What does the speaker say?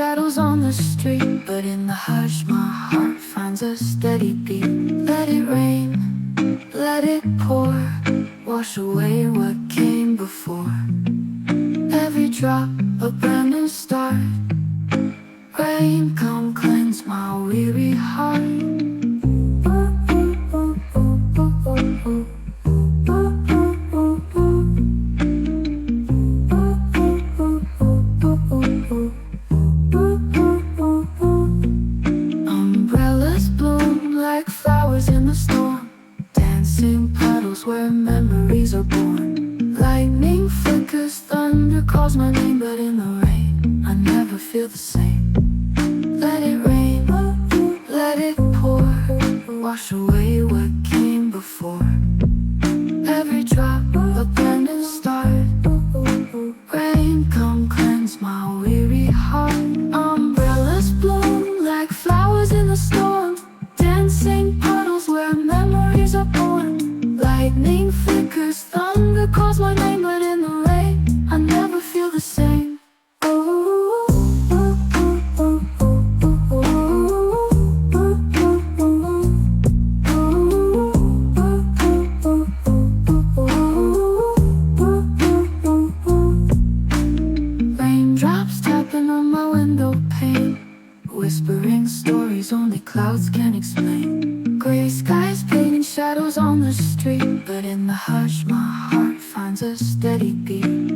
shadows on the street, but in the hush my heart finds a steady beat. Let it rain, let it pour, wash away what came before. Every drop a brand new start. Rain, come cleanse my weary heart. Umbrellas bloom like flowers in the storm, dancing puddles where memories are born. Lightning flickers, thunder calls my name, but in the rain I never feel the same. Let it rain, let it pour, wash away what came before. Every drop a brand new start. Rain, come cleanse my weary heart. Umbrellas bloom like flowers in the storm, dancing puddles where memories are born. Lightning flickers, thunder calls my name, but in the rain I never feel the same. Raindrops tapping on my window pane, whispering stories only clouds can explain. Gray skies painting shadows on the street, but in the hush my heart finds a steady beat.